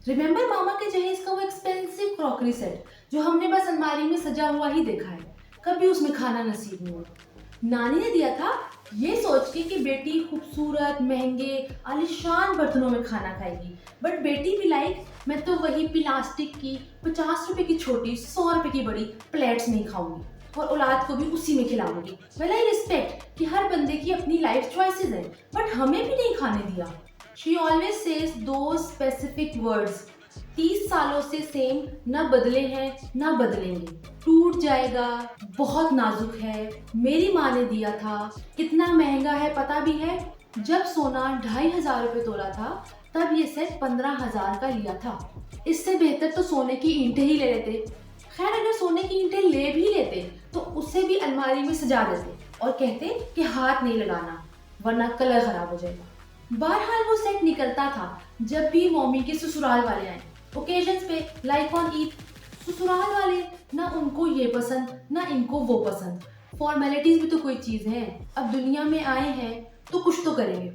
Remember मामा के जहेज का वो एक्सपेंसिव क्रॉकरी सेट जो हमने बस अलमारी में सजा हुआ ही देखा है, कभी उसमें खाना नसीब नहीं हुआ। नानी ने दिया था ये सोच के कि बेटी खूबसूरत महंगे आलीशान बर्तनों में खाना खाएगी, बट बेटी भी लाइक मैं तो वही प्लास्टिक की 50 रुपए की छोटी 100 रुपए की बड़ी प्लेट्स में खाऊंगी और औलाद को भी उसी में खिलाऊंगी। वेल आई रिस्पेक्ट कि हर बंदे की अपनी लाइफ चॉइसेस है, बट हमें भी नहीं खाने दिया। शी ऑलवेज सेज दो स्पेसिफिक वर्ड्स, 30 सालों से सेम, ना बदले हैं ना बदलेंगे, टूट जाएगा, बहुत नाजुक है, मेरी माँ ने दिया था, कितना महंगा है पता भी है, जब सोना 2500 रुपए तोला था तब ये सेट 15,000 का लिया था, इससे बेहतर तो सोने की ईंटें ही ले लेते। खैर अगर सोने की ईंटें ले भी लेते तो उसे भी अलमारी में सजा देते और कहते कि हाथ नहीं लगाना वरना कलर खराब हो जाएगा। बहरहाल वो सेट निकलता था जब भी मम्मी के ससुराल वाले आए, ओकेजन्स पे लाइक ऑन ईद। ससुराल वाले ना उनको ये पसंद ना इनको वो पसंद, फॉर्मेलिटीज भी तो कोई चीज है, अब दुनिया में आए हैं तो कुछ तो करेंगे।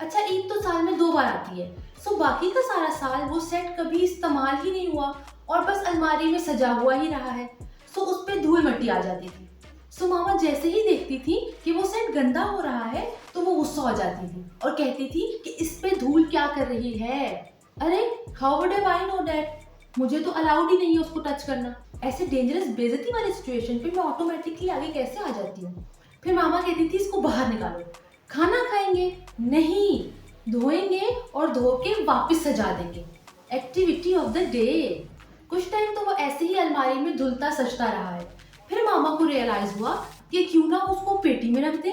अच्छा ईद तो साल में 2 बार आती है, सो बाकी का सारा साल वो सेट कभी इस्तेमाल ही नहीं हुआ और बस अलमारी में सजा हुआ ही रहा है, सो उस पे धूल मिट्टी आ जाती थी। सो मामा जैसे ही देखती थी कि वो सेट गंदा हो रहा है तो वो गुस्सा हो जाती थी और कहती थी कि इस पे धूल क्या कर रही है। अरे how would I know that, मुझे तो अलाउड ही नहीं है उसको टच करना। ऐसे डेंजरस बेइज्जती वाली सिचुएशन पे मैं ऑटोमेटिकली आगे कैसे आ जाती हूँ। फिर मामा कहती थी इसको बाहर निकालो, खाना खाएंगे नहीं, धोएंगे और धो के वापस सजा देंगे, एक्टिविटी ऑफ द डे। कुछ टाइम तो वो ऐसे ही अलमारी में धुलता सजता रहा है। फिर मामा को रियलाइज हुआ कि क्यों ना उसको पेटी में रख दे।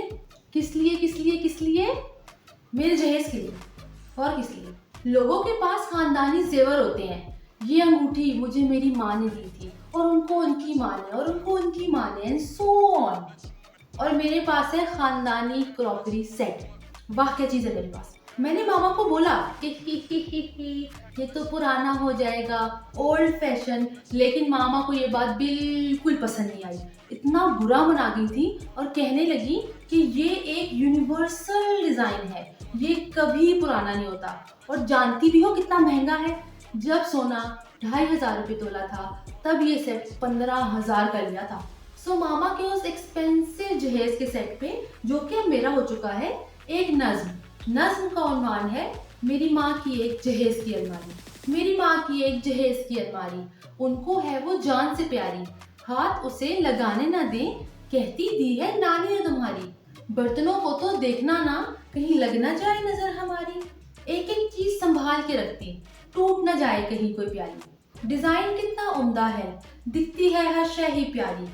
किस लिए किस लिए किस लिए? मेरे जहेज के लिए। और किस लिए? लोगों के पास खानदानी जेवर होते हैं, ये अंगूठी मुझे मेरी माँ ने दी थी और उनको उनकी माँ ने और उनको उनकी माँ ने एंड सो ऑन। और मेरे पास है खानदानी क्रॉकरी सेट। वाह क्या चीज़ है मेरे पास। मैंने मामा को बोला कि ही ये तो पुराना हो जाएगा, ओल्ड फैशन, लेकिन मामा को ये बात बिल्कुल पसंद नहीं आई, इतना बुरा मना गई थी और कहने लगी कि ये एक यूनिवर्सल डिज़ाइन है, ये कभी पुराना नहीं होता और जानती भी हो कितना महंगा है। जब सोना 2500 रुपये तोला था तब ये सेट 15,000 का लिया था। सो मामा के उस एक्सपेंसिव जहेज के सेट पे, जो कि अब मेरा हो चुका है, एक नज्म का उन्वान है मेरी माँ की एक जहेज की अलमारी। मेरी माँ की एक जहेज की अलमारी, उनको है वो जान से प्यारी, हाथ उसे लगाने ना दे, कहती दी है नानी ने तुम्हारी, बर्तनों को तो देखना ना कहीं लग ना जाए नजर हमारी, एक एक चीज संभाल के रखती, टूट ना जाए कहीं कोई प्याली, डिजाइन कितना उम्दा है, दिखती है हर शय ही प्यारी,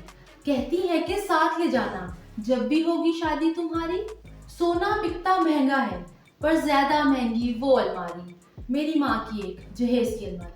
कहती है कि साथ ले जाना जब भी होगी शादी तुम्हारी, सोना बिकता महंगा है पर ज्यादा महंगी वो अलमारी, मेरी माँ की एक जहेज की अलमारी।